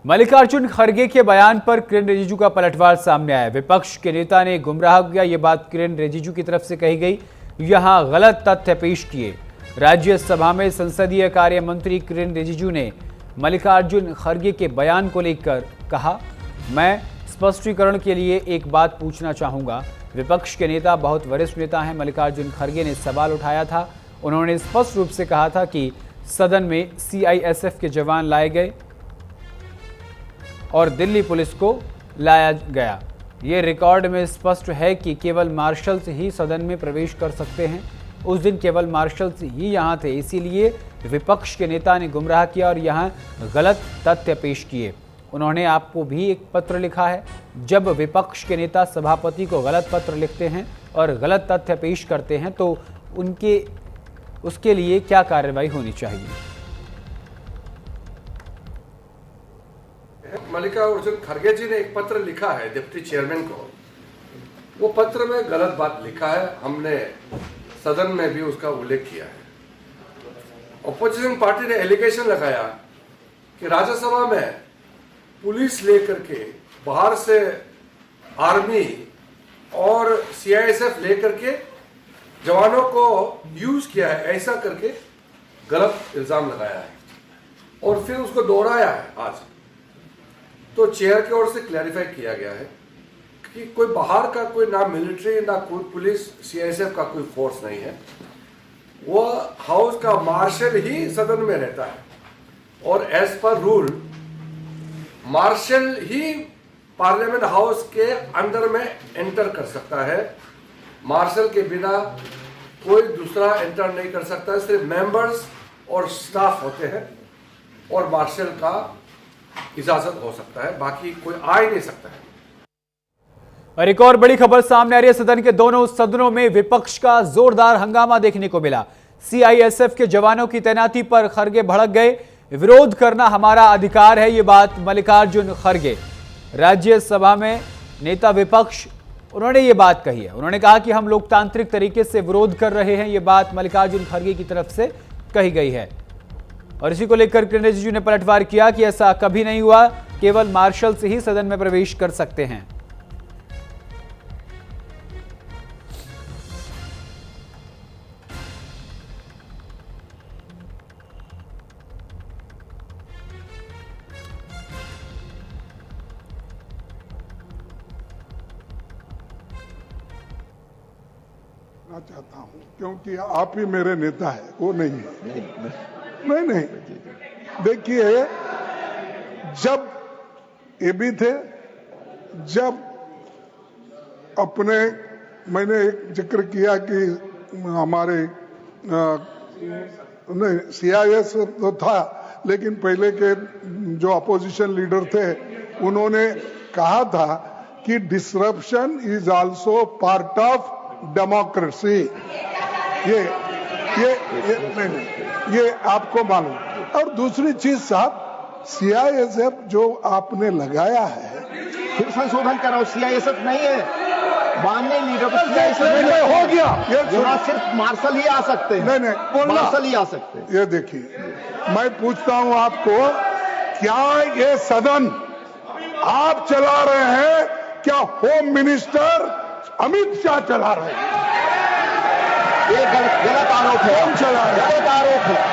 मल्लिकार्जुन खड़गे के बयान पर किरेन रिजिजू का पलटवार सामने आया। विपक्ष के नेता ने गुमराह किया, ये बात किरेन रिजिजू की तरफ से कही गई। यहां गलत तथ्य पेश किए। राज्यसभा में संसदीय कार्य मंत्री किरेन रिजिजू ने मल्लिकार्जुन खड़गे के बयान को लेकर कहा, मैं स्पष्टीकरण के लिए एक बात पूछना चाहूंगा। विपक्ष के नेता बहुत वरिष्ठ नेता हैं। मल्लिकार्जुन खड़गे ने सवाल उठाया था। उन्होंने स्पष्ट रूप से कहा था कि सदन में सीआईएसएफ के जवान लाए गए और दिल्ली पुलिस को लाया गया। ये रिकॉर्ड में स्पष्ट है कि केवल मार्शल्स ही सदन में प्रवेश कर सकते हैं। उस दिन केवल मार्शल्स ही यहाँ थे, इसीलिए विपक्ष के नेता ने गुमराह किया और यहाँ गलत तथ्य पेश किए। उन्होंने आपको भी एक पत्र लिखा है। जब विपक्ष के नेता सभापति को गलत पत्र लिखते हैं और गलत तथ्य पेश करते हैं तो उसके लिए क्या कार्रवाई होनी चाहिए? मल्लिकार्जुन खड़गे जी ने एक पत्र लिखा है डिप्टी चेयरमैन को। वो पत्र में गलत बात लिखा है। हमने सदन में भी उसका उल्लेख किया है। अपोजिशन पार्टी ने एलिगेशन लगाया कि राज्यसभा में पुलिस लेकर के बाहर से आर्मी और सीआईएसएफ लेकर के जवानों को यूज किया है, ऐसा करके गलत इल्जाम लगाया है और फिर उसको दोहराया है आज। तो चेयर की ओर से क्लैरिफाई किया गया है कि कोई बाहर का कोई ना मिलिट्री ना कोई पुलिस सीआईएसएफ का कोई फोर्स नहीं है। वो हाउस का मार्शल ही सदन में रहता है और एज पर रूल मार्शल ही पार्लियामेंट हाउस के अंदर में एंटर कर सकता है। मार्शल के बिना कोई दूसरा एंटर नहीं कर सकता है। सिर्फ मेंबर्स और स्टाफ होते हैं और मार्शल का इजाजत हो सकता है, बाकी कोई आ ही नहीं सकता है। और एक और बड़ी खबर सामने आ रही है। सदन के दोनों सदनों में विपक्ष का जोरदार हंगामा देखने को मिला। सीआईएसएफ के जवानों की तैनाती पर खड़गे भड़क गए। विरोध करना हमारा अधिकार है, ये बात मल्लिकार्जुन खड़गे, राज्यसभा में नेता विपक्ष, उन्होंने ये बात कही है। उन्होंने कहा कि हम लोकतांत्रिक तरीके से विरोध कर रहे हैं, ये बात मल्लिकार्जुन खड़गे की तरफ से कही गई है। और इसी को लेकर किरेन रिजिजू ने पलटवार किया कि ऐसा कभी नहीं हुआ, केवल मार्शल से ही सदन में प्रवेश कर सकते हैं। चाहता हूं क्योंकि आप ही मेरे नेता है, वो नहीं है। नहीं देखिए, जब ये भी थे, जब मैंने एक जिक्र किया कि हमारे नहीं सीआईएस तो था, लेकिन पहले के जो अपोजिशन लीडर थे उन्होंने कहा था कि disruption is also part of democracy. ये आपको मालूम। और दूसरी चीज साहब, सीआईएसएफ जो आपने लगाया है, फिर संशोधन कराओ। सीआईएसएफ नहीं है, माननीय लीडर को सीआईएसएफ हो गया। ये सिर्फ मार्शल ही आ सकते हैं। नहीं मार्शल ही आ सकते हैं। ये देखिए, मैं पूछता हूं आपको, क्या ये सदन आप चला रहे हैं? क्या होम मिनिस्टर अमित शाह चला रहे हैं? ये गलत आरोप है। कौन चला रहा है? गलत आरोप है।